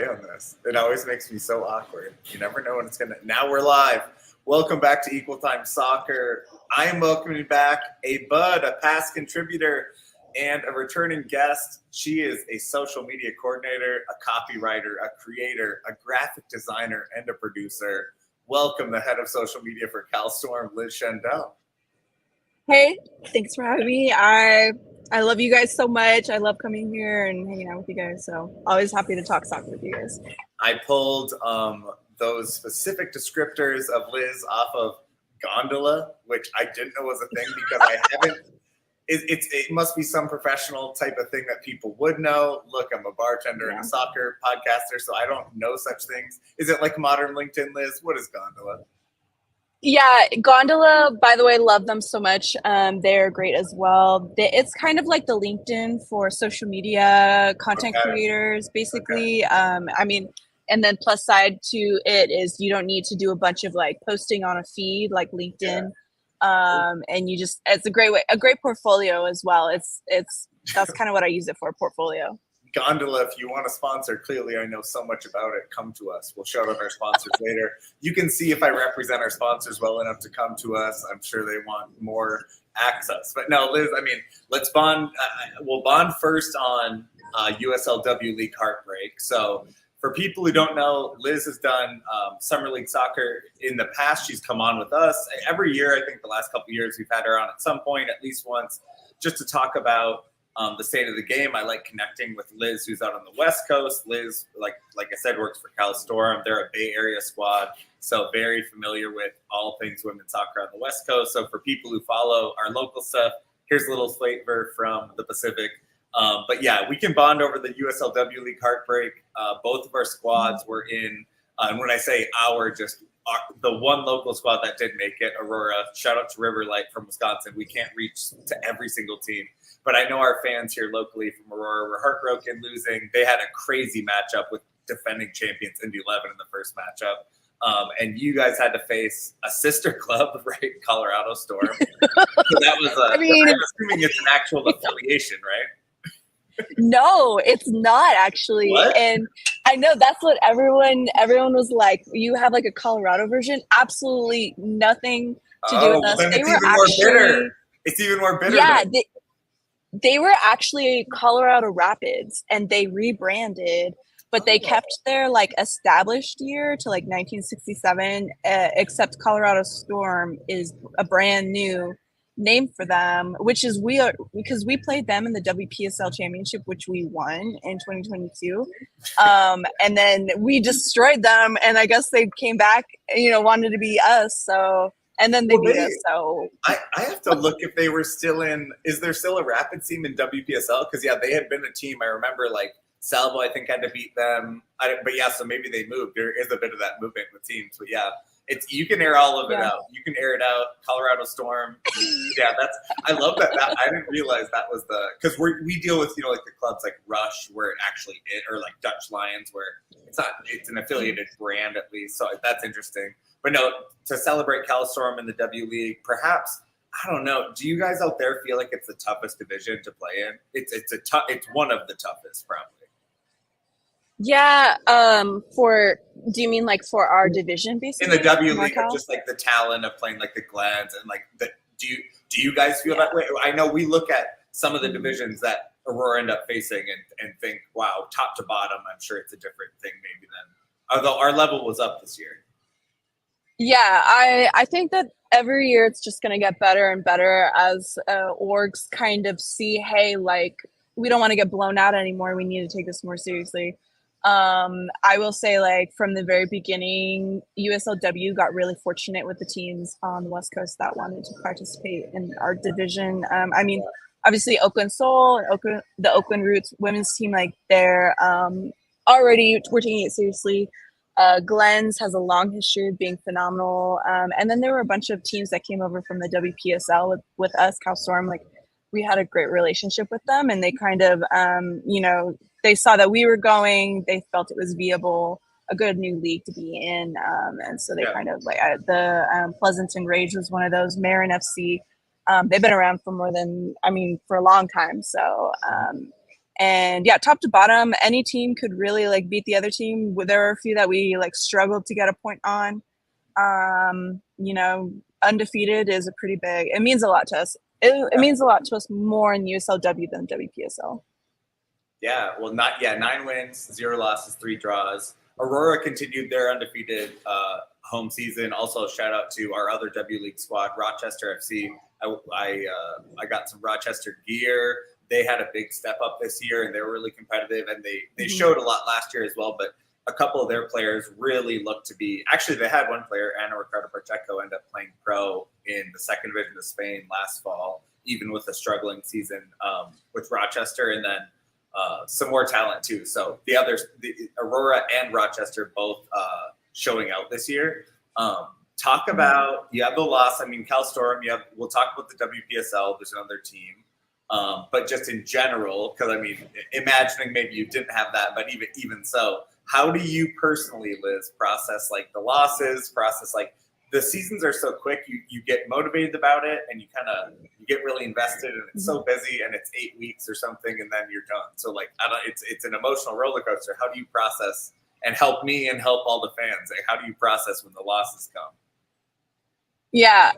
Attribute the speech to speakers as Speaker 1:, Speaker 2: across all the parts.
Speaker 1: on this. It always makes me so awkward. You never know when it's gonna. Now we're live. Welcome back to Equal Time Soccer. I am welcoming back a bud, a past contributor, and a returning guest. She is a social media coordinator, a copywriter, a creator, a graphic designer, and a producer. Welcome, the head of social media for Cal Storm, Lis Schendel.
Speaker 2: Hey, thanks for having me. I love you guys so much. I love coming here and hanging out with you guys. So always happy to talk soccer with you guys.
Speaker 1: I pulled those specific descriptors of Liz off of Gondola, which I didn't know was a thing because I haven't. It must be some professional type of thing that people would know. Look, I'm a bartender and a soccer podcaster, so I don't know such things. Is it like modern LinkedIn, Liz? What is Gondola?
Speaker 2: Yeah, Gondola, by the way, love them so much. They're great as well. It's kind of like the LinkedIn for social media content creators, basically. And then plus side to it is you don't need to do a bunch of like posting on a feed like LinkedIn. And you just, it's a great portfolio as well. That's kind of what I use it for, portfolio.
Speaker 1: Gondola, if you want to sponsor, clearly I know so much about it. Come to us. We'll shout out our sponsors later. You can see if I represent our sponsors well enough to come to us. I'm sure they want more access. But no, Liz, let's bond. We'll bond first on USLW League Heartbreak. So for people who don't know, Liz has done Summer League Soccer in the past. She's come on with us. Every year, I think the last couple of years, we've had her on at some point, at least once, just to talk about the state of the game. I like connecting with Liz, who's out on the West Coast. Liz, like I said, works for Cal Storm. They're a Bay Area squad, so very familiar with all things women's soccer on the West Coast. So for people who follow our local stuff, here's a little flavor from the Pacific. But yeah, we can bond over the USLW League Heartbreak. Both of our squads were in, and when I say the one local squad that did make it, Aurora, shout out to Riverlight from Wisconsin. We can't reach to every single team, but I know our fans here locally from Aurora were heartbroken losing. They had a crazy matchup with defending champions Indy 11 in the first matchup. And you guys had to face a sister club, right? Colorado Storm. So that was I'm assuming it's an actual affiliation, right?
Speaker 2: No, it's not actually.
Speaker 1: What?
Speaker 2: And I know that's what everyone was like. You have like a Colorado version? Absolutely nothing to do with us.
Speaker 1: Then it's even more bitter. It's even more bitter.
Speaker 2: Yeah, they were actually Colorado Rapids and they rebranded, but they kept their like established year to like 1967, except Colorado Storm is a brand new name for them, which is because we played them in the WPSL championship, which we won in 2022. And then we destroyed them, and I guess they came back, wanted to be us. So, and then they beat us. So
Speaker 1: I have to look if they were still in. Is there still a Rapids team in WPSL? Because they had been a team. I remember like Salvo, I think, had to beat them. So maybe they moved. There is a bit of that movement with teams, but yeah. You can air all of it out. You can air it out. Colorado Storm. Yeah, I love that. I didn't realize that was because we deal with like the clubs like Rush where it actually or like Dutch Lions where it's an affiliated brand at least. So that's interesting. But no, to celebrate Cal Storm in the W League, perhaps I don't know. Do you guys out there feel like it's the toughest division to play in? It's it's one of the toughest probably.
Speaker 2: Yeah, do you mean like for our division basically?
Speaker 1: In the W League, just like the talent of playing like the Glens and like do you guys feel that way? I know we look at some of the divisions that Aurora end up facing and think, wow, top to bottom, I'm sure it's a different thing maybe then. Although our level was up this year.
Speaker 2: Yeah, I think that every year it's just going to get better and better as orgs kind of see, hey, like we don't want to get blown out anymore. We need to take this more seriously. I will say, like, from the very beginning, USLW got really fortunate with the teams on the West Coast that wanted to participate in our division. Obviously, Oakland Soul, the Oakland Roots women's team, like, they're already we're taking it seriously. Glens has a long history of being phenomenal. And then there were a bunch of teams that came over from the WPSL with us, Cal Storm. Like, we had a great relationship with them, and they kind of, they saw that we were going, they felt it was viable, a good new league to be in. And so they kind of like the Pleasanton Rage was one of those. Marin FC, they've been around for for a long time. So And yeah, top to bottom, any team could really like beat the other team. There were a few that we like struggled to get a point on. You know, undefeated is a pretty big, it means a lot to us. It means a lot to us more in USLW than WPSL.
Speaker 1: Yeah, well, 9 wins, 0 losses, 3 draws. Aurora continued their undefeated home season. Also, shout out to our other W League squad, Rochester FC. I got some Rochester gear. They had a big step up this year, and they were really competitive. And they showed a lot last year as well. But a couple of their players really looked to be. Actually, they had one player, Ana Ricardo Pacheco, end up playing pro in the second division of Spain last fall, even with a struggling season with Rochester, and then some more talent too. So the Aurora and Rochester both showing out this year. Talk about, you have the loss. I mean, Cal Storm, we'll talk about the WPSL. There's another team. But just in general, because I mean, imagining maybe you didn't have that, but even so, how do you personally, Liz, process like the losses, process like the seasons are so quick, you get motivated about it and you get really invested, and it's so busy and it's 8 weeks or something and then you're done. So like, it's an emotional roller coaster. How do you process, and help me and help all the fans? Like, how do you process when the losses come?
Speaker 2: Yeah.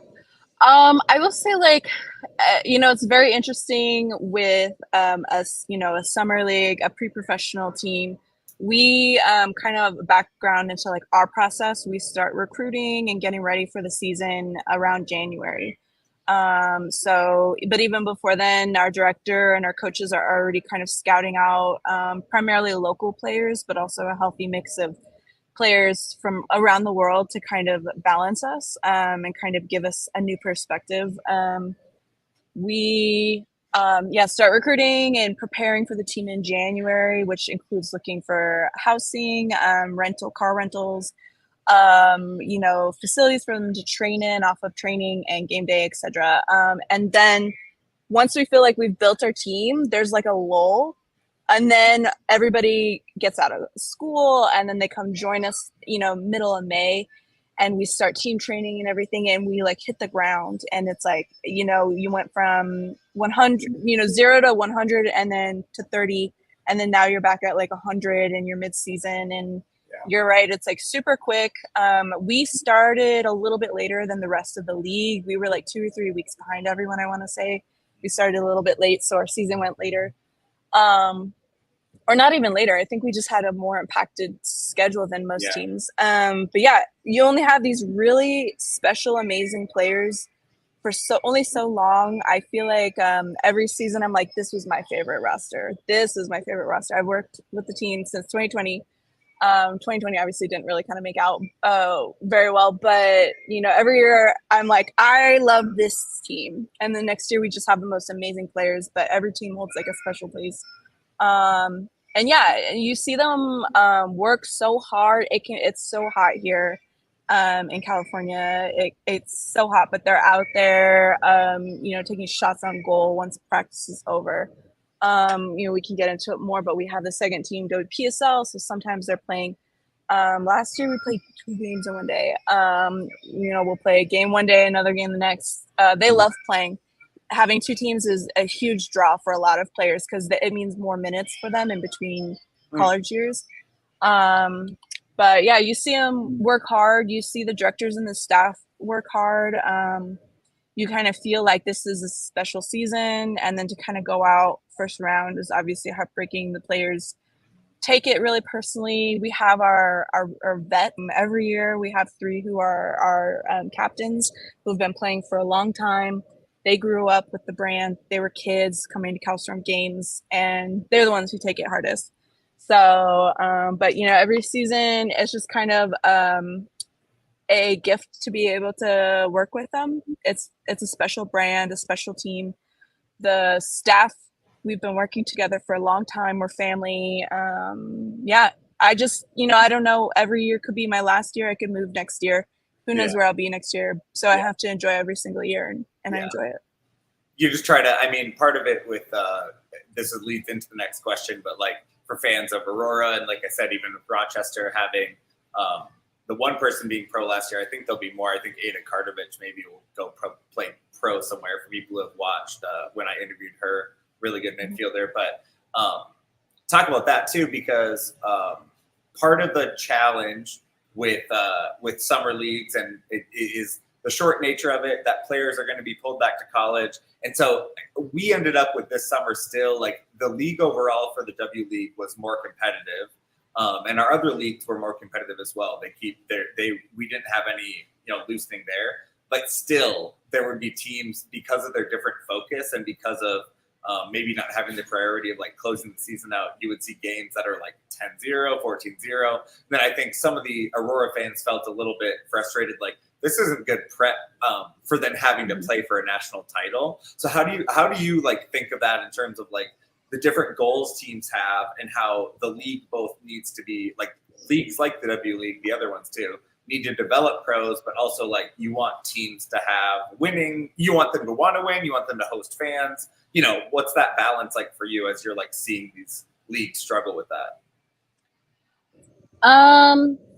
Speaker 2: I will say like, it's very interesting with us, a summer league, a pre-professional team. We kind of background into like our process. We start recruiting and getting ready for the season around January. But even before then, our director and our coaches are already kind of scouting out primarily local players, but also a healthy mix of players from around the world to kind of balance us and kind of give us a new perspective. We start recruiting and preparing for the team in January, which includes looking for housing, car rentals, facilities for them to train in, off of training and game day, etc. And then once we feel like we've built our team, there's like a lull. And then everybody gets out of school and then they come join us, middle of May, and we start team training and everything. And we like hit the ground, and it's like, you went from 100, 0 to 100 and then to 30. And then now you're back at like 100 in your mid season. And you're right. It's like super quick. We started a little bit later than the rest of the league. We were like 2 or 3 weeks behind everyone, I want to say. We started a little bit late, so our season went later. Or not even later. I think we just had a more impacted schedule than most teams. But yeah, you only have these really special, amazing players for only so long. I feel like every season I'm like, this was my favorite roster. This is my favorite roster. I've worked with the team since 2020. 2020 obviously didn't really kind of make out very well, but every year I'm like, I love this team. And the next year we just have the most amazing players, but every team holds like a special place. And yeah, you see them work so hard. It's so hot here in California. It's so hot, but they're out there, taking shots on goal once practice is over. We can get into it more, but we have the second team WPSL, so sometimes they're playing. Last year we played 2 games in one day. We'll play a game one day, another game the next. They love playing. Having 2 teams is a huge draw for a lot of players because it means more minutes for them in between college years. But yeah, you see them work hard. You see the directors and the staff work hard. You kind of feel like this is a special season, and then to kind of go out first round is obviously heartbreaking. The players take it really personally. We have our vet every year. We have 3 who are our captains who've been playing for a long time. They grew up with the brand. They were kids coming to CalStorm games, and they're the ones who take it hardest. So, but every season it's just kind of a gift to be able to work with them. It's a special brand, a special team. The staff, we've been working together for a long time. We're family. I just, I don't know. Every year could be my last year. I could move next year. Who knows where I'll be next year? So I have to enjoy every single year, and I enjoy it.
Speaker 1: You just try to, part of it with, this leads into the next question, but like for fans of Aurora, and like I said, even with Rochester having the one person being pro last year, I think there'll be more. I think Ada Kartovich maybe will go play pro somewhere for people who have watched when I interviewed her, really good midfielder. But talk about that too, because part of the challenge with summer leagues, and it is the short nature of it, that players are going to be pulled back to college. And so we ended up with this summer still, like the league overall for the W League was more competitive. And our other leagues were more competitive as well. We didn't have any, loosening there, but still there would be teams, because of their different focus and because of maybe not having the priority of like closing the season out, you would see games that are like 10-0, 14-0. Then I think some of the Aurora fans felt a little bit frustrated, like this isn't good prep for them having to play for a national title. So how do you like think of that in terms of like the different goals teams have, and how the league both needs to be like leagues like the W League, the other ones too, need to develop pros, but also like you want teams to have winning, you want them to want to win, you want them to host fans. What's that balance like for you as you're like seeing these leagues struggle with that?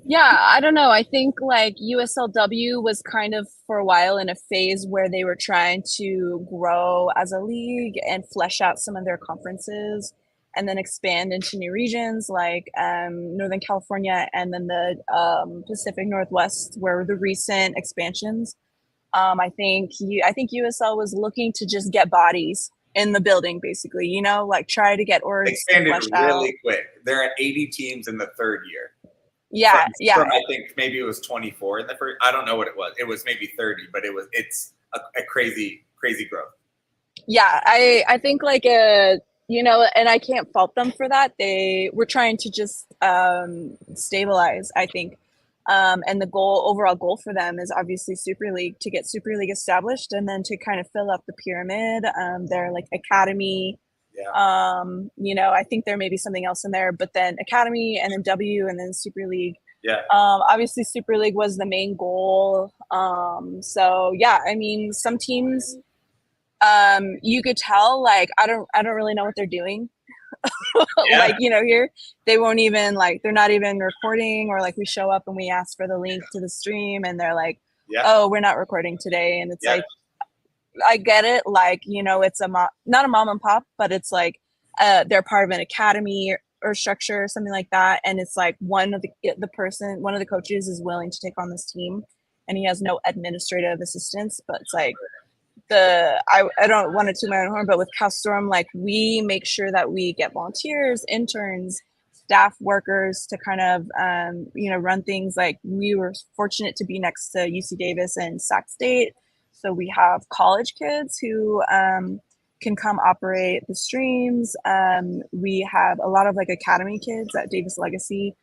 Speaker 2: Yeah, I don't know. I think like USLW was kind of for a while in a phase where they were trying to grow as a league and flesh out some of their conferences and then expand into new regions like Northern California and then the Pacific Northwest were the recent expansions. I think USL was looking to just get bodies in the building, basically, like try to get orgs
Speaker 1: expanded
Speaker 2: fleshed
Speaker 1: really
Speaker 2: out.
Speaker 1: quick. They're at 80 teams in the third year.
Speaker 2: Yeah,
Speaker 1: From I think maybe it was 24 in the first. I don't know what it was. It was maybe 30, but it's a crazy growth.
Speaker 2: Yeah, I think like and I can't fault them for that. They were trying to just stabilize, I think. And the overall goal for them is obviously Super League, to get Super League established and then to kind of fill up the pyramid. Their like academy.
Speaker 1: Yeah.
Speaker 2: I think there may be something else in there, but then academy and then W and then Super League.
Speaker 1: Yeah.
Speaker 2: Obviously Super League was the main goal. So yeah, I mean, some teams, you could tell, like, I don't really know what they're doing.
Speaker 1: Yeah.
Speaker 2: Like, here they won't even like, they're not even recording, or like we show up and we ask for the link to the stream and they're like, oh, we're not recording today. And it's like, I get it. Like, it's not a mom and pop, but it's like, they're part of an academy or structure or something like that. And it's like one of the coaches is willing to take on this team and he has no administrative assistance, but it's like, I don't want to toot my own horn, but with CalStorm, like we make sure that we get volunteers, interns, staff workers to kind of, run things. Like we were fortunate to be next to UC Davis and Sac State. So we have college kids who can come operate the streams. We have a lot of like academy kids at Davis Legacy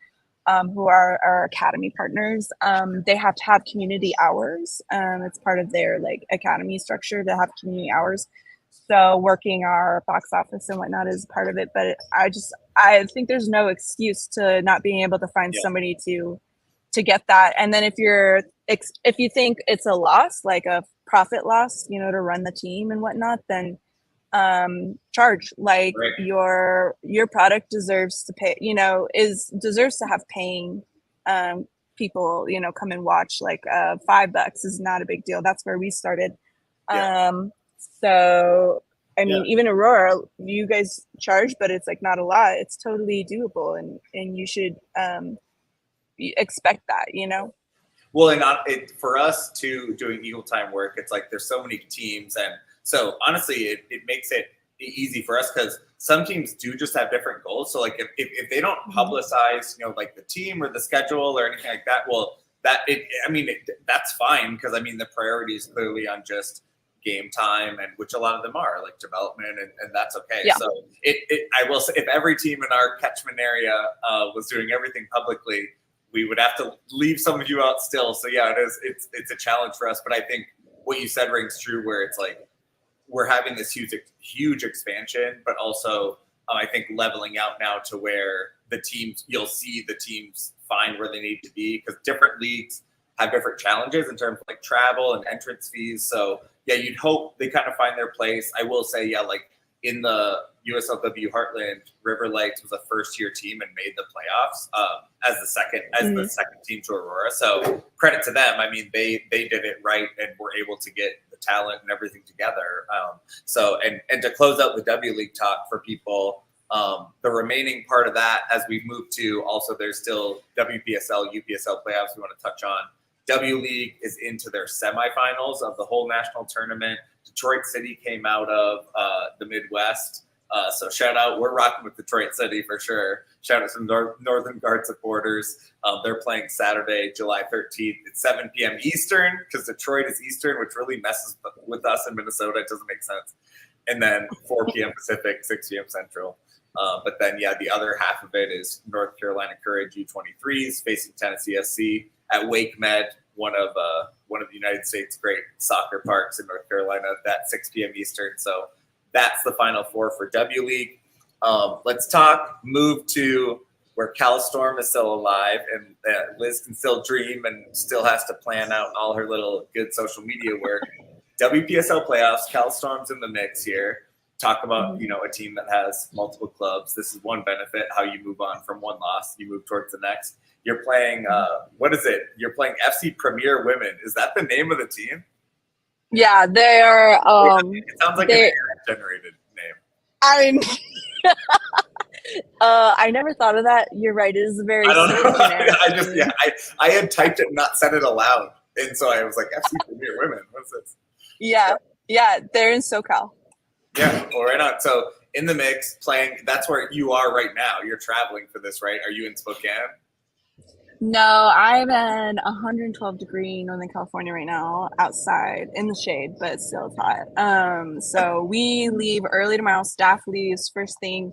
Speaker 2: who are our academy partners. They have to have community hours. It's part of their like academy structure to have community hours. So working our box office and whatnot is part of it. But I think there's no excuse to not being able to find somebody to get that. And then if you think it's a loss, like a profit loss, to run the team and whatnot, then charge. Like your product deserves to pay, deserves to have paying people, come and watch. Like $5 is not a big deal. That's where we started. So I mean, even Aurora, you guys charge, but it's like not a lot. It's totally doable, and you should expect that,
Speaker 1: Well, and for us too, doing Eagle Time work, it's like there's so many teams, and so honestly, it makes it easy for us because some teams do just have different goals. So like if they don't publicize, like the team or the schedule or anything like that, well, that's fine because the priority is clearly on just game time, and which a lot of them are like development, and that's okay.
Speaker 2: Yeah.
Speaker 1: So I will say, if every team in our catchment area was doing everything publicly, we would have to leave some of you out still. So yeah, it's a challenge for us. But I think what you said rings true, where it's like we're having this huge expansion, but also I think leveling out now to where you'll see the teams find where they need to be, because different leagues have different challenges in terms of like travel and entrance fees. So yeah, you'd hope they kind of find their place. I will say, like in the USLW Heartland, River Lights was a first-year team and made the playoffs as the second team to Aurora. So credit to them. They did it right and were able to get the talent and everything together. So to close out the W League talk for people, The remaining part of that, as we've moved to, also there's still WPSL, UPSL playoffs we want to touch on. W League is into their semifinals of the whole national tournament. Detroit City came out of the Midwest. So shout out, we're rocking with Detroit City for sure. Shout out to Northern Guard supporters. They're playing Saturday, July 13th at 7 p.m. Eastern, because Detroit is Eastern, which really messes with us in Minnesota. It doesn't make sense. And then 4 p.m. Pacific, 6 p.m. Central. But then, the other half of it is North Carolina Courage U23s facing Tennessee SC at Wake Med, one of the United States' great soccer parks in North Carolina, at 6 p.m. Eastern. So that's the Final Four for W League. Let's move to where Cal Storm is still alive and Liz can still dream and still has to plan out all her little good social media work. WPSL playoffs, Cal Storm's in the mix here. Talk about, a team that has multiple clubs. This is one benefit, how you move on from one loss, you move towards the next. You're playing, what is it? You're playing FC Premier Women. Is that the name of the team?
Speaker 2: Yeah, they're.
Speaker 1: It sounds like an AI-generated name. I
Speaker 2: never thought of that. You're right. It is a very.
Speaker 1: I don't know. I had typed it and not said it aloud, and so I was like, FC Premier Women. What's this?
Speaker 2: Yeah, they're in SoCal.
Speaker 1: Yeah, well, right on. So in the mix, playing. That's where you are right now. You're traveling for this, right? Are you in Spokane?
Speaker 2: No, I'm in 112-degree Northern California right now, outside in the shade, but it's still hot. So we leave early tomorrow. Staff leaves first thing,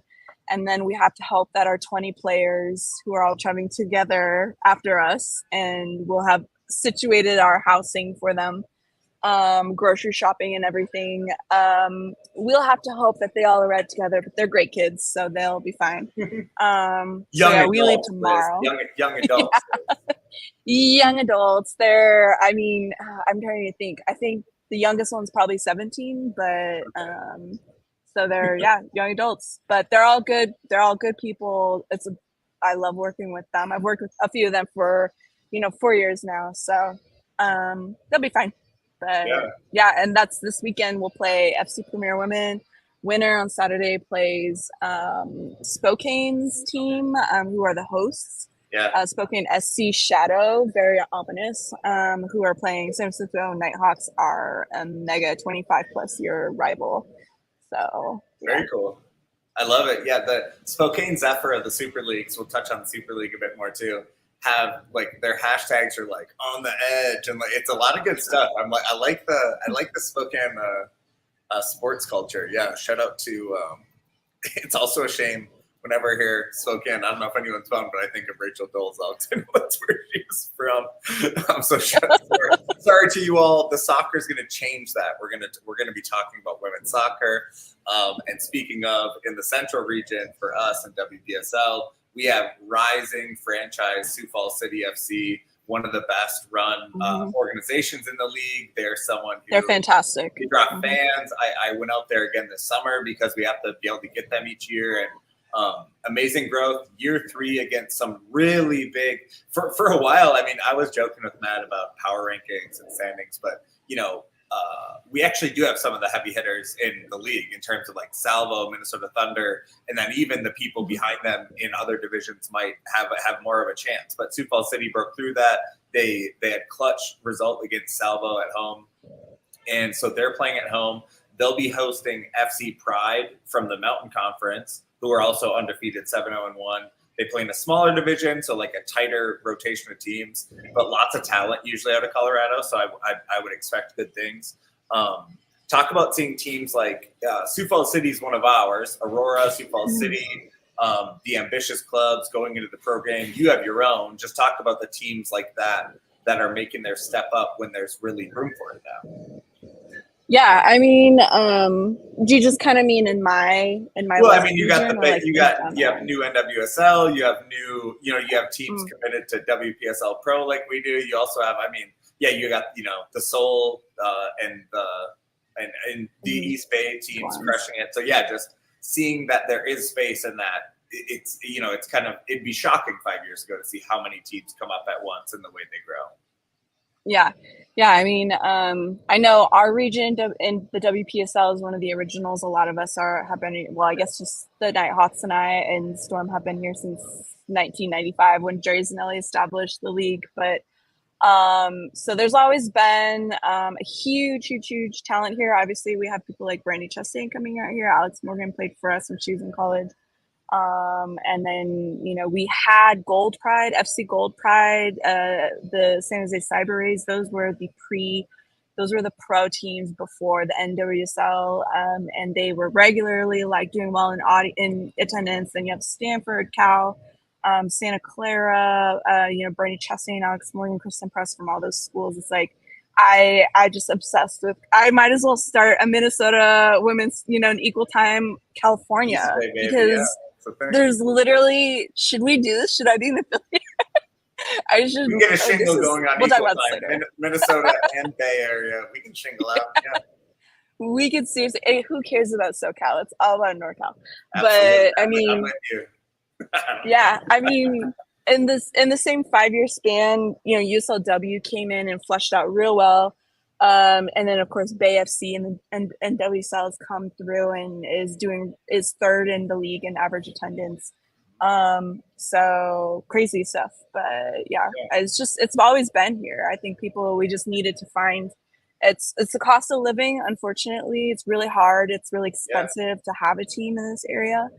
Speaker 2: and then we have to hope that our 20 players who are all traveling together after us, and we'll have situated our housing for them, grocery shopping and everything. We'll have to hope that they all arrive together, but they're great kids, so they'll be fine. We leave tomorrow.
Speaker 1: Young adults.
Speaker 2: Young adults. They're, I'm trying to think. I think the youngest one's probably 17, but so they're young adults. But they're all good. They're all good people. I love working with them. I've worked with a few of them for 4 years now, so they'll be fine. But and that's this weekend. We'll play FC Premier Women. Winner on Saturday plays Spokane's team, who are the hosts. Spokane SC Shadow, very ominous, who are playing San Francisco Nighthawks, are a mega 25+ year rival. So
Speaker 1: very cool. I love it. Yeah, the Spokane Zephyr of the Super Leagues. We'll touch on the Super League a bit more too. Have their hashtags are on the edge, and it's a lot of good stuff. I like the Spokane sports culture. Yeah, shout out to. It's also a shame whenever I hear Spokane. I don't know if anyone's found, but I think of Rachel Dolezal. That's where she's from. I'm so sorry to you all. The soccer is going to change that. We're gonna be talking about women's soccer. And speaking of, in the Central region for us in WPSL. We have rising franchise Sioux Falls City FC, one of the best run organizations in the league. They're fantastic. They draw fans. I went out there again this summer because we have to be able to get them each year. And amazing growth. Year 3 against some really big. For a while, I was joking with Matt about power rankings and standings, but we actually do have some of the heavy hitters in the league in terms of Salvo, Minnesota Thunder, and then even the people behind them in other divisions might have more of a chance. But Sioux Falls City broke through that. They had clutch result against Salvo at home, and so they're playing at home. They'll be hosting FC Pride from the Mountain Conference, who are also undefeated, 7-0-1. They play in a smaller division, so a tighter rotation of teams, but lots of talent usually out of Colorado. So I would expect good things. Talk about seeing teams like Sioux Falls City is one of ours, Aurora, Sioux Falls City, the ambitious clubs going into the pro game. You have your own. Just talk about the teams like that are making their step up when there's really room for it now.
Speaker 2: Yeah, do you just kind of mean in my? Well,
Speaker 1: you got you have new NWSL, you have new, you have teams committed to WPSL Pro like we do. You also have, you got the Soul and the East Bay teams crushing it. So just seeing that there is space in that. It's it'd be shocking 5 years ago to see how many teams come up at once and the way they grow.
Speaker 2: Yeah. Yeah. I mean, I know our region in the WPSL is one of the originals. A lot of us have been, well, I guess just the Nighthawks and I and Storm have been here since 1995 when Jerry Zanelli established the league. But so there's always been a huge talent here. Obviously, we have people like Brandy Chastain coming out here. Alex Morgan played for us when she was in college. And then, we had Gold Pride, FC Gold Pride, the San Jose Cyber Rays. Those were the pro teams before the NWSL. And they were regularly like doing well in attendance. Then you have Stanford, Cal, Santa Clara, Bernie Chastain, Alex Morgan, Kristen Press from all those schools. It's like, I just obsessed with, I might as well start a Minnesota women's, an equal time California, because there's literally, should we do this? Should I be in the affiliate? I should.
Speaker 1: We get a shingle going on
Speaker 2: we'll
Speaker 1: equal time. Minnesota and Bay Area. We can shingle out. Yeah.
Speaker 2: We could seriously. Who cares about SoCal? It's all about NorCal.
Speaker 1: Absolutely.
Speaker 2: But I mean, yeah. I mean, in the same 5-year span, USLW came in and fleshed out real well. And then of course Bay FC and WSL has come through and is third in the league in average attendance. So crazy stuff. But yeah, it's always been here. I think we just needed to find it's the cost of living, unfortunately. It's really hard. It's really expensive to have a team in this area,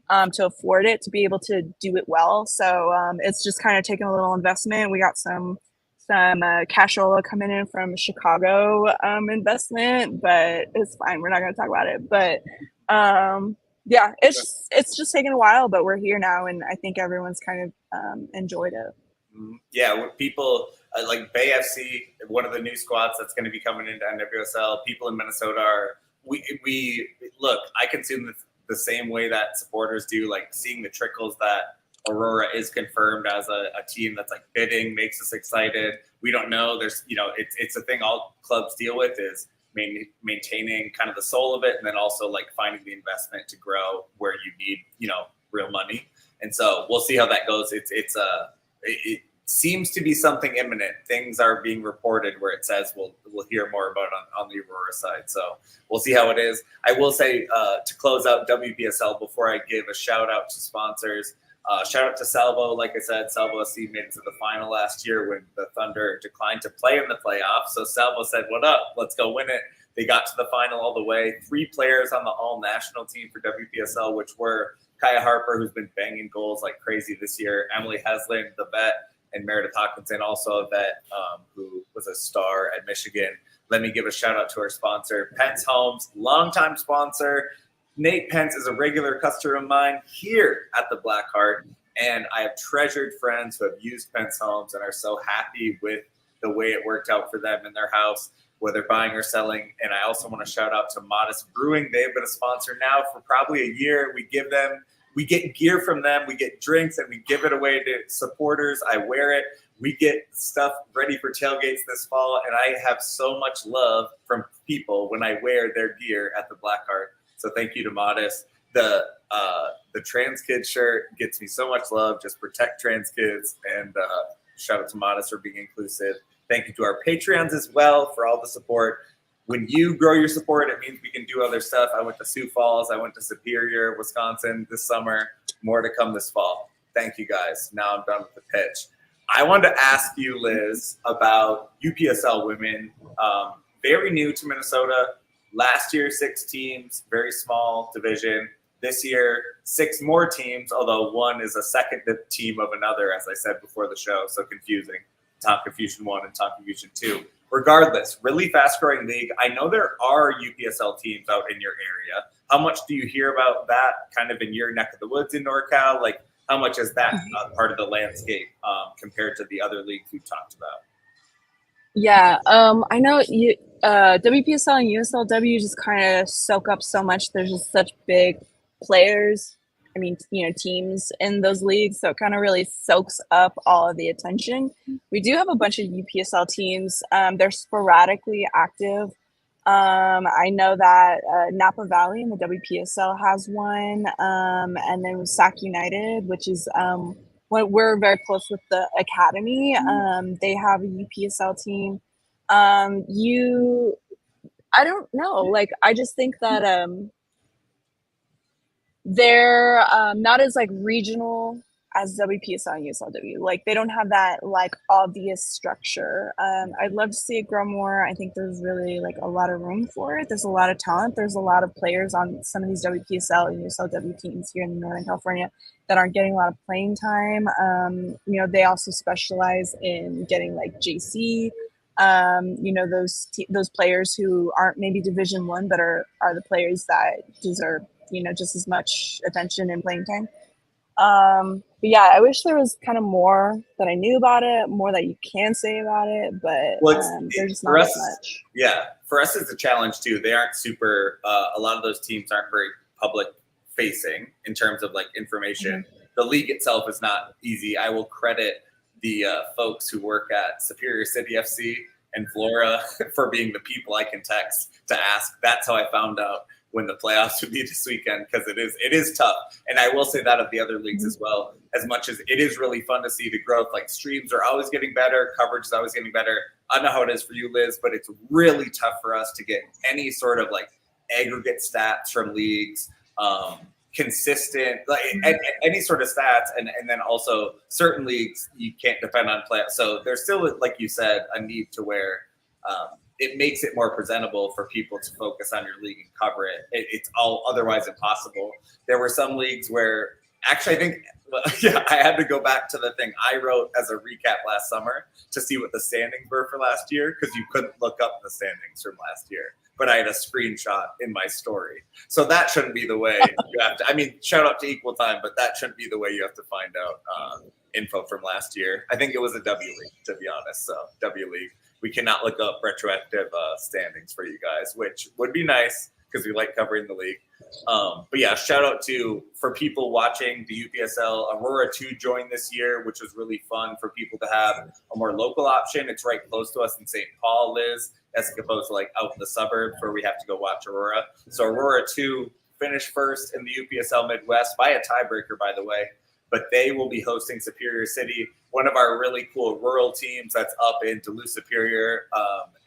Speaker 2: to afford it, to be able to do it well. So it's just kind of taken a little investment. We got some cashola coming in from Chicago investment, but it's fine. We're not going to talk about it. But yeah, it's just taken a while, but we're here now, and I think everyone's kind of enjoyed it.
Speaker 1: Yeah, people like Bay FC, one of the new squads that's going to be coming into NWSL. People in Minnesota we look. I consume the same way that supporters do, like seeing the trickles that Aurora is confirmed as a team that's like bidding makes us excited. We don't know. There's, it's a thing all clubs deal with is maintaining kind of the soul of it, and then also like finding the investment to grow where you need, real money. And so we'll see how that goes. It seems to be something imminent. Things are being reported where it says we'll hear more about it on the Aurora side. So we'll see how it is. I will say to close out WPSL before I give a shout out to sponsors. Shout out to Salvo. Like I said, Salvo SC made it to the final last year when the Thunder declined to play in the playoffs. So Salvo said, "What up? Let's go win it." They got to the final all the way. 3 players on the all-national team for WPSL, which were Kaya Harper, who's been banging goals like crazy this year, Emily Heslin, the vet, and Meredith Hawkinson, also a vet who was a star at Michigan. Let me give a shout out to our sponsor, Pentz Homes, longtime sponsor. Nate Pentz is a regular customer of mine here at the Blackheart, and I have treasured friends who have used Pentz Homes and are so happy with the way it worked out for them in their house, whether buying or selling. And I also want to shout out to Modist Brewing. They have been a sponsor now for probably a year. We get gear from them, we get drinks, and we give it away to supporters. I wear it. We get stuff ready for tailgates this fall, and I have so much love from people when I wear their gear at the Blackheart. So thank you to Modist. The trans kid shirt gets me so much love. Just protect trans kids, and shout out to Modist for being inclusive. Thank you to our Patreons as well for all the support. When you grow your support, it means we can do other stuff. I went to Sioux Falls. I went to Superior, Wisconsin this summer. More to come this fall. Thank you, guys. Now I'm done with the pitch. I wanted to ask you, Liz, about UPSL women. Very new to Minnesota. Last year, 6 teams, very small division. This year, 6 more teams, although one is a second team of another, as I said before the show, so confusing. Tonka Fusion 1 and Tonka Fusion 2. Regardless, really fast-growing league. I know there are UPSL teams out in your area. How much do you hear about that kind of in your neck of the woods in NorCal? Like, how much is that part of the landscape compared to the other leagues we've talked about?
Speaker 2: Yeah, I know WPSL and USLW just kind of soak up so much. There's just such big players. I mean, teams in those leagues, so it kind of really soaks up all of the attention. We do have a bunch of UPSL teams. They're sporadically active. I know that Napa Valley in the WPSL has one, and then Sac United, which is one we're very close with the academy. They have a UPSL team. I don't know. Like, I just think that they're not as like regional as WPSL and USLW. Like, they don't have that like obvious structure. I'd love to see it grow more. I think there's really like a lot of room for it. There's a lot of talent. There's a lot of players on some of these WPSL and USLW teams here in Northern California that aren't getting a lot of playing time. You know, they also specialize in getting like JC. You know, those players who aren't maybe Division One, but are the players that deserve, you know, just as much attention and playing time. But yeah, I wish there was kind of more that I knew about it, more that you can say about it, but there's just not as much.
Speaker 1: Yeah, for us it's a challenge too. They aren't super. A lot of those teams aren't very public facing in terms of like information. The league itself is not easy. I will credit the folks who work at Superior City FC and Flora for being the people I can text to ask. That's how I found out when the playoffs would be this weekend, because it is tough. And I will say that of the other leagues as well, as much as it is really fun to see the growth. Like, streams are always getting better, coverage is always getting better. I don't know how it is for you, Liz, but it's really tough for us to get any sort of like aggregate stats from leagues, consistent, like any sort of stats. And then also certain leagues, you can't depend on playoffs. So there's still, like you said, a need to where it makes it more presentable for people to focus on your league and cover it. It's all otherwise impossible. There were some leagues where actually, I think, I had to go back to the thing I wrote as a recap last summer to see what the standings were for last year, because you couldn't look up the standings from last year. But I had a screenshot in my story. So that shouldn't be the way you have to. I mean, shout out to Equal Time, but that shouldn't be the way you have to find out info from last year. I think it was a W League, to be honest. So W League. We cannot look up retroactive standings for you guys, which would be nice because we like covering the league. But yeah, shout out for people watching the UPSL. Aurora 2 joined this year, which was really fun for people to have a more local option. It's right close to us in St. Paul, Liz, as opposed to like out in the suburbs where we have to go watch Aurora. So Aurora 2 finished first in the UPSL Midwest by a tiebreaker, by the way. But they will be hosting Superior City, one of our really cool rural teams that's up in Duluth Superior.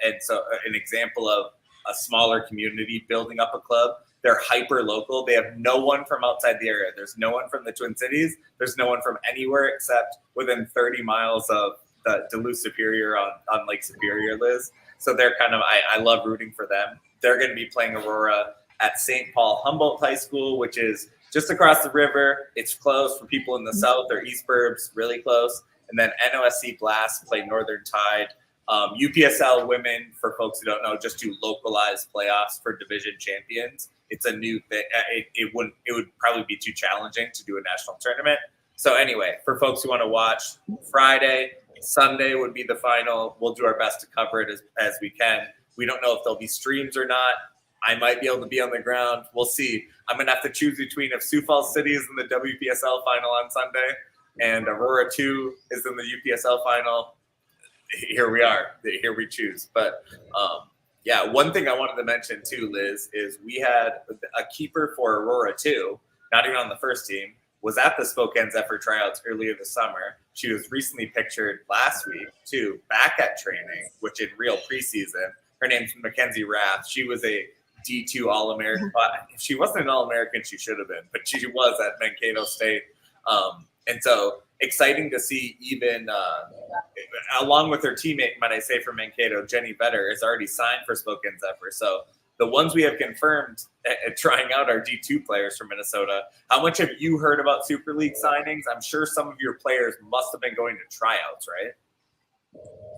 Speaker 1: And so an example of a smaller community building up a club. They're hyper local. They have no one from outside the area. There's no one from the Twin Cities. There's no one from anywhere except within 30 miles of the Duluth Superior on Lake Superior, Liz. So they're kind of, I love rooting for them. They're going to be playing Aurora at St. Paul Humboldt High School, which is just across the river. It's close for people in the south or east burbs, really close. And then NOSC Blast play Northern Tide. UPSL women, for folks who don't know, just do localized playoffs for division champions. It's a new thing. It would probably be too challenging to do a national tournament. So anyway, for folks who want to watch, Friday, Sunday would be the final. We'll do our best to cover it as we can. We don't know if there'll be streams or not. I might be able to be on the ground. We'll see. I'm going to have to choose between if Sioux Falls City is in the WPSL final on Sunday and Aurora 2 is in the UPSL final. Here we are. Here we choose. But yeah, one thing I wanted to mention too, Liz, is we had a keeper for Aurora 2, not even on the first team, was at the Spokane Zephyr tryouts earlier this summer. She was recently pictured last week too, back at training, which in real preseason. Her name's Mackenzie Rath. She was a D2 All-American. If she wasn't an All-American, she should have been, but she was at Mankato State. And so exciting to see, even along with her teammate, might I say, from Mankato, Jenny Vetter, is already signed for Spokane Zephyr. So the ones we have confirmed at trying out are D2 players from Minnesota. How much have you heard about Super League signings? I'm sure some of your players must have been going to tryouts, right?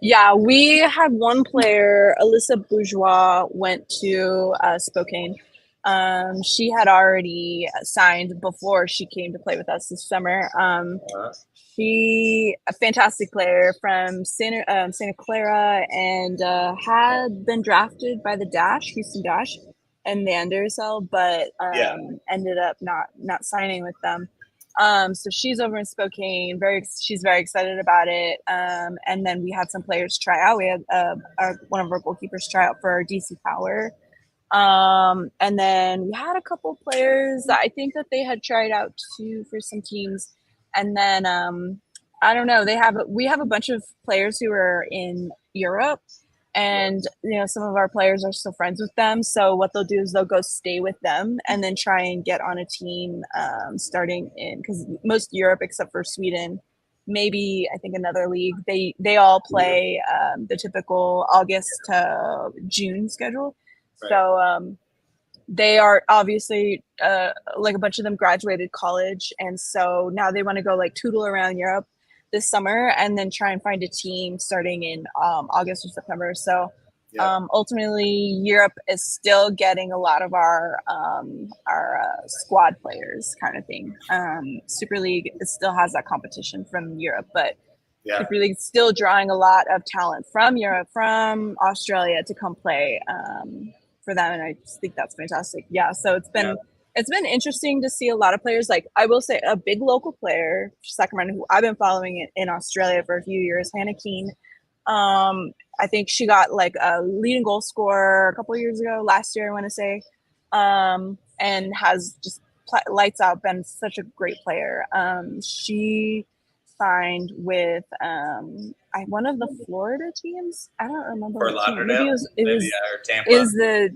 Speaker 2: Yeah, we had one player, Alyssa Bourgeois, went to Spokane. She had already signed before she came to play with us this summer. She a fantastic player from Santa Clara, and had been drafted by the Houston Dash, and the NWSL, but ended up not signing with them. So she's over in Spokane. She's very excited about it. And then we had some players try out. We had one of our goalkeepers try out for our DC Power. And then we had a couple players that I think that they had tried out too for some teams, And then I don't know. We have a bunch of players who are in Europe, and some of our players are still friends with them. So what they'll do is they'll go stay with them and then try and get on a team starting in, because most Europe except for Sweden, maybe I think another league, they all play the typical August to June schedule.
Speaker 1: Right.
Speaker 2: So they are obviously like a bunch of them graduated college, and so now they want to go like tootle around Europe this summer and then try and find a team starting in August or September. So ultimately Europe is still getting a lot of our squad players kind of thing. Super League still has that competition from Europe, but Super League is still drawing a lot of talent from Europe, from Australia to come play for them, and I just think that's fantastic. So it's been interesting to see a lot of players. Like, I will say a big local player, Sacramento, who I've been following in Australia for a few years, Hannah Keane. I think she got like a leading goal scorer a couple of years ago, last year I want to say, and has just lights out, been such a great player. She signed with one of the Florida teams. I don't remember.
Speaker 1: Or Lauderdale.
Speaker 2: Or
Speaker 1: Tampa.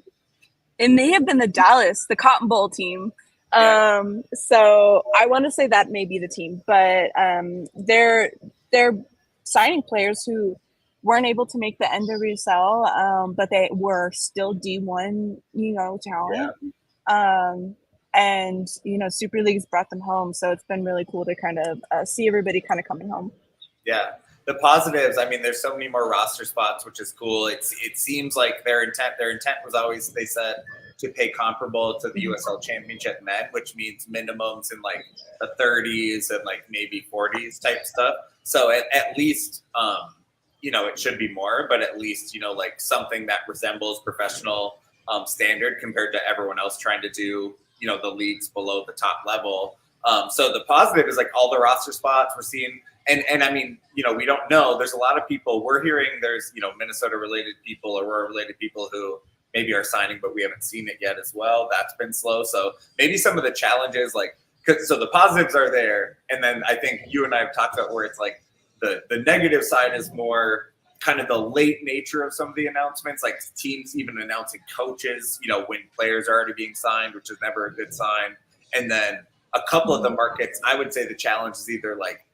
Speaker 2: It may have been the Cotton Bowl team. So I want to say that may be the team, but they're signing players who weren't able to make the NWSL, but they were still D1, talent. And Super League's brought them home, so it's been really cool to kind of see everybody kind of coming home.
Speaker 1: Yeah, the positives. I mean, there's so many more roster spots, which is cool. It seems like their intent was always, they said, to pay comparable to the USL Championship men, which means minimums in like the 30s and like maybe 40s type stuff. So at least it should be more, but at least like something that resembles professional standard compared to everyone else trying to do the leagues below the top level. So the positive is like all the roster spots we're seeing. And I mean, we don't know. There's a lot of people we're hearing. There's, Minnesota related people, Aurora related people who maybe are signing, but we haven't seen it yet as well. That's been slow. So maybe some of the challenges, so the positives are there. And then I think you and I have talked about where it's like the negative side is more kind of the late nature of some of the announcements, like teams even announcing coaches, when players are already being signed, which is never a good sign. And then a couple of the markets, I would say the challenge is either like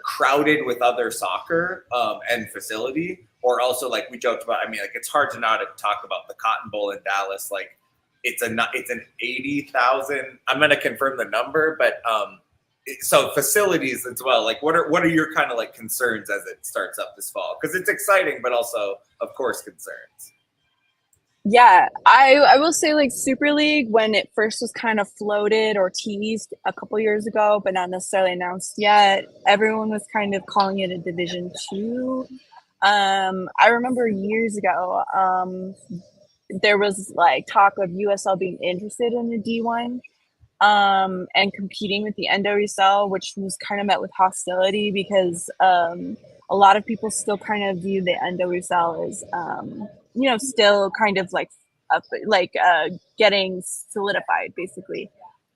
Speaker 1: crowded with other soccer and facility, or also like we joked about, I mean, like it's hard to not talk about the Cotton Bowl in Dallas. Like it's an 80,000. I'm going to confirm the number, but so facilities as well. Like what are your kind of like concerns as it starts up this fall? Because it's exciting, but also of course concerns.
Speaker 2: Yeah, I will say like Super League, when it first was kind of floated or teased a couple years ago, but not necessarily announced yet, everyone was kind of calling it a Division 2. I remember years ago, there was like talk of USL being interested in the D1 and competing with the NWSL, which was kind of met with hostility because a lot of people still kind of view the NWSL as still kind of like getting solidified basically.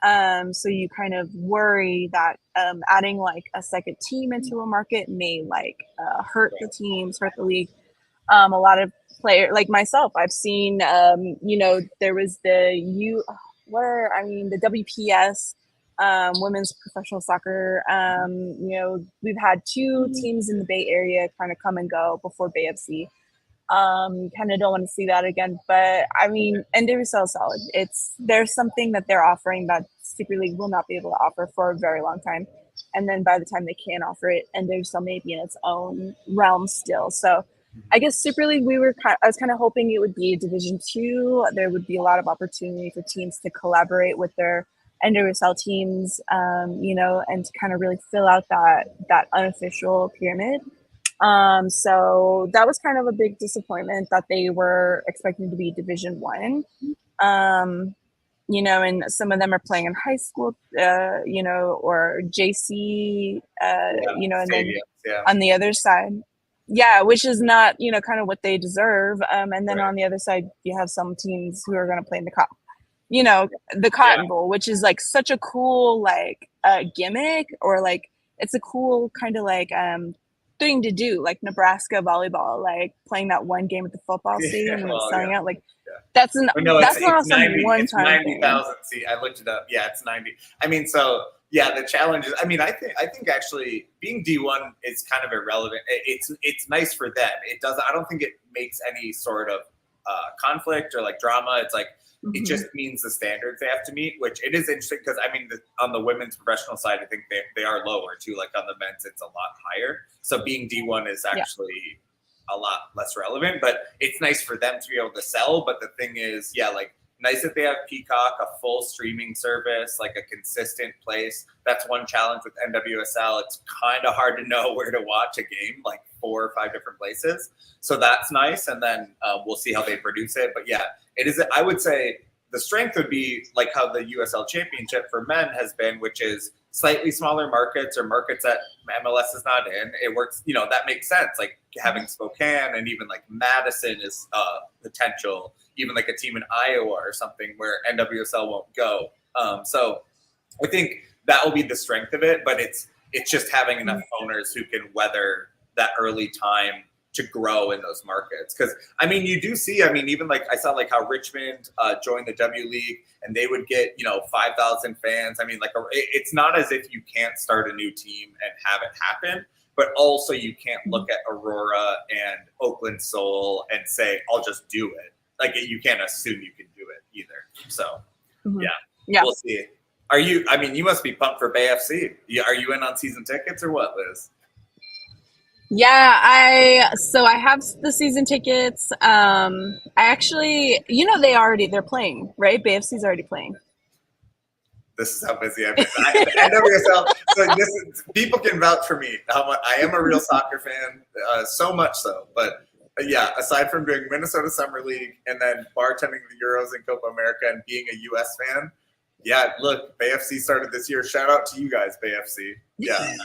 Speaker 2: So you kind of worry that adding like a second team into a market may like hurt the teams, hurt the league. A lot of players like myself, I've seen there was the WPS, women's professional soccer. We've had two teams in the Bay Area kind of come and go before Bay FC. Kind of don't want to see that again, but I mean, NWSL is solid. There's something that they're offering that Super League will not be able to offer for a very long time, and then by the time they can offer it, NWSL may be in its own realm still. So I guess Super League, I was kind of hoping it would be Division 2. There would be a lot of opportunity for teams to collaborate with their NWSL teams, and to kind of really fill out that unofficial pyramid. So that was kind of a big disappointment that they were expecting to be Division 1. And some of them are playing in high school, or JC, and then on the other side, which is not, kind of what they deserve. And then on the other side, you have some teams who are going to play in the Cotton Bowl, which is like such a cool, like, gimmick, or like, it's a cool kind of like thing to do, like Nebraska volleyball, like playing that one game at the football stadium and selling out. Like that's an that's an awesome
Speaker 1: 90,
Speaker 2: one
Speaker 1: it's
Speaker 2: time
Speaker 1: 90,000. See, I looked it up. Yeah, it's 90. I mean, so yeah, the challenge is. I mean, I think actually being D1 is kind of irrelevant. It's nice for them. It doesn't. I don't think it makes any sort of conflict or like drama. It's like it just means the standards they have to meet, which it is interesting because I mean, on the women's professional side, I think they are lower too. Like on the men's, it's a lot higher. So being D1 is actually a lot less relevant, but it's nice for them to be able to sell. But the thing is, like nice that they have Peacock, a full streaming service, like a consistent place. That's one challenge with NWSL. It's kind of hard to know where to watch a game, like 4 or 5 different places. So that's nice. And then we'll see how they produce it. But yeah, it is. I would say the strength would be like how the USL Championship for men has been, which is slightly smaller markets or markets that MLS is not in. It works, that makes sense. Like having Spokane and even like Madison is potential, even like a team in Iowa or something where NWSL won't go. So I think that will be the strength of it, but it's just having enough owners who can weather that early time to grow in those markets. Because I mean, you do see, even like I saw like how Richmond joined the W League and they would get 5,000 fans. I mean, like it's not as if you can't start a new team and have it happen, but also you can't look at Aurora and Oakland Soul and say I'll just do it. Like you can't assume you can do it either. So yeah, we'll see. Are you? I mean, you must be pumped for Bay FC. Are you in on season tickets or what, Liz?
Speaker 2: Yeah, I have the season tickets. I actually, they're playing, right? Bay FC's already playing.
Speaker 1: This is how busy I've been. NWSL. So people can vouch for me. How much I am a real soccer fan, so much so. But yeah, aside from doing Minnesota Summer League and then bartending the Euros and Copa America and being a U.S. fan. Yeah, look, Bay FC started this year. Shout out to you guys, Bay FC. Yeah,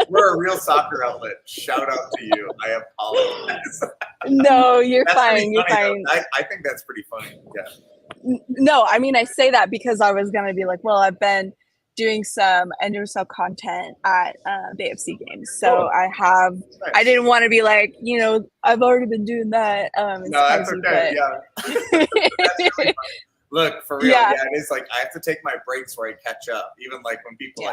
Speaker 1: we're a real soccer outlet. Shout out to you. I apologize.
Speaker 2: No, you're fine. You're fine.
Speaker 1: I think that's pretty funny. Yeah.
Speaker 2: No, I mean, I say that because I was gonna be like, well, I've been doing some NWSL content at Bay FC games, so I have. Nice. I didn't want to be like, I've already been doing that.
Speaker 1: No, that's okay. Yeah. That's really funny. Look, for real, it is like I have to take my breaks where I catch up. Even like when people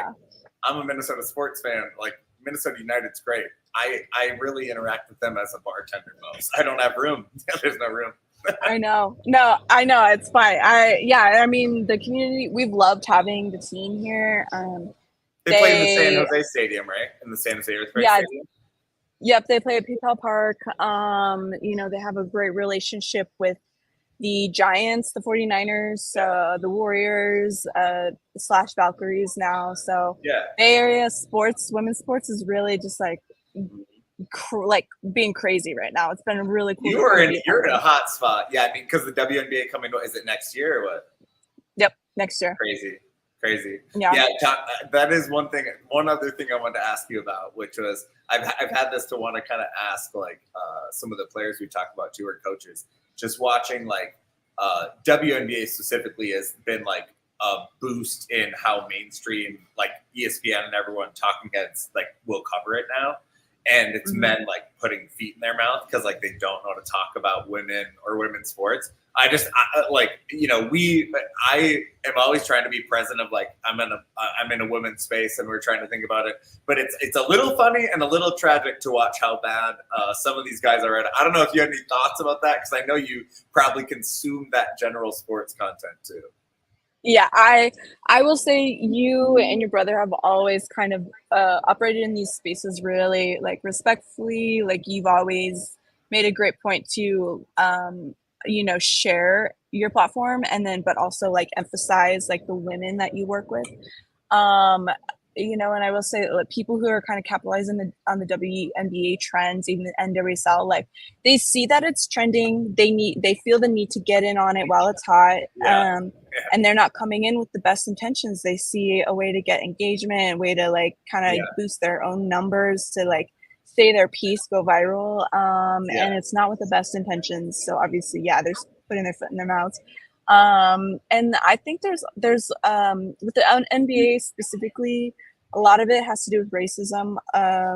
Speaker 1: I'm a Minnesota sports fan, like Minnesota United's great. I really interact with them as a bartender most. I don't have room. There's no room.
Speaker 2: I know. No, I know. It's fine. I mean, the community, we've loved having the team here.
Speaker 1: They play in the San Jose Stadium, right? In the San Jose Earthquake Stadium?
Speaker 2: Yep, they play at PayPal Park. They have a great relationship with the Giants, the 49ers, the Warriors, / Valkyries now. So Bay Area sports, women's sports is really just like being crazy right now. It's been really cool.
Speaker 1: You're in a hot spot. Yeah, I mean, because the WNBA coming, is it next year or what?
Speaker 2: Yep, next year.
Speaker 1: Crazy. Yeah, that is one thing. One other thing I wanted to ask you about, which was I've had this to want to kind of ask like some of the players we talked about too, or coaches. Just watching like WNBA specifically has been like a boost in how mainstream like ESPN and everyone talking heads like will cover it now, and it's men like putting feet in their mouth because like they don't know how to talk about women or women's sports. I am always trying to be present of like I'm in a women's space and we're trying to think about it, but it's a little funny and a little tragic to watch how bad some of these guys are at it. I don't know if you have any thoughts about that because I know you probably consume that general sports content too.
Speaker 2: Yeah, I will say you and your brother have always kind of operated in these spaces really like respectfully. Like you've always made a great point to share your platform but also like emphasize like the women that you work with. And I will say like people who are kind of capitalizing on the WNBA trends, even the NWSL, like they see that it's trending. They feel the need to get in on it while it's hot. And they're not coming in with the best intentions. They see a way to get engagement, a way to like kind of boost their own numbers to like say their piece, go viral. And it's not with the best intentions. So obviously, they're putting their foot in their mouths. And I think there's with the NBA specifically, a lot of it has to do with racism.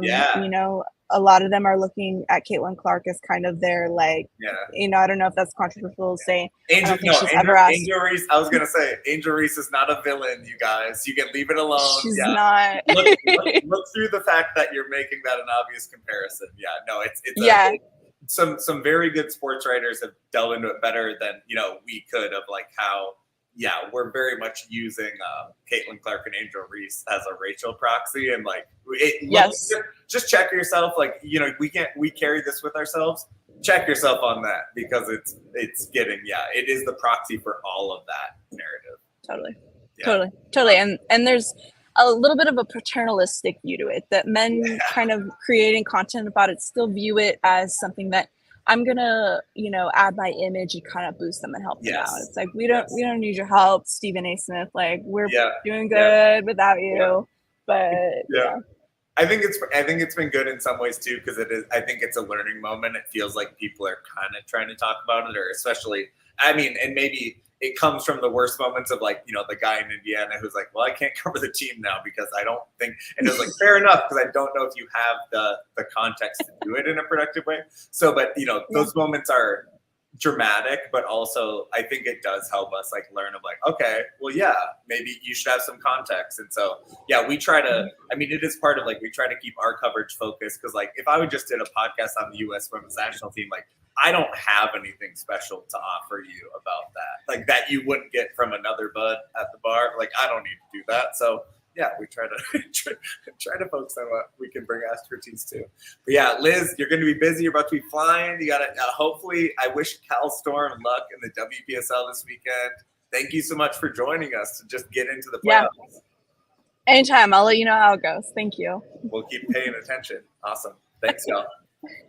Speaker 1: Yeah.
Speaker 2: You know, a lot of them are looking at Caitlin Clark as kind of their like,
Speaker 1: Yeah.
Speaker 2: you know, I don't know if that's controversial to say.
Speaker 1: Angel,
Speaker 2: I don't think she's ever asked.
Speaker 1: Angel Reese. I was gonna say Angel Reese is not a villain. You guys, you can leave it alone.
Speaker 2: She's
Speaker 1: Yeah.
Speaker 2: not.
Speaker 1: look through the fact that you're making that an obvious comparison. Yeah, no, it's
Speaker 2: Yeah.
Speaker 1: Some very good sports writers have delved into it better than we could, of like how we're very much using Caitlin Clark and Angel Reese as a racial proxy, and like
Speaker 2: Yes.
Speaker 1: just check yourself. Like we carry this with ourselves. Check yourself on that, because it's getting it is the proxy for all of that narrative.
Speaker 2: Totally. And there's a little bit of a paternalistic view to it, that men kind of creating content about it still view it as something that I'm gonna, add my image and kind of boost them and help them out. It's like we don't need your help, Stephen A. Smith. Like we're doing good without you. But
Speaker 1: I think it's been good in some ways too, because I think it's a learning moment. It feels like people are kind of trying to talk about it, or especially, and maybe it comes from the worst moments of like, the guy in Indiana who's like, well, I can't cover the team now because I don't think, and it was like, fair enough, because I don't know if you have the context to do it in a productive way. So, but those moments are dramatic, but also I think it does help us like learn of like, okay, well, maybe you should have some context. And so, we try to, it is part of like, we try to keep our coverage focused, because like, if I would just did a podcast on the U.S. women's national team, like, I don't have anything special to offer you about that, like that you wouldn't get from another bud at the bar. Like, I don't need to do that. So we try to try to focus on what we can bring expertise to. But Liz, you're going to be busy. You're about to be flying. You got to hopefully. I wish Cal Storm luck in the WPSL this weekend. Thank you so much for joining us to just get into the playoffs.
Speaker 2: Anytime. I'll let you know how it goes. Thank you.
Speaker 1: We'll keep paying attention. Awesome. Thanks, y'all.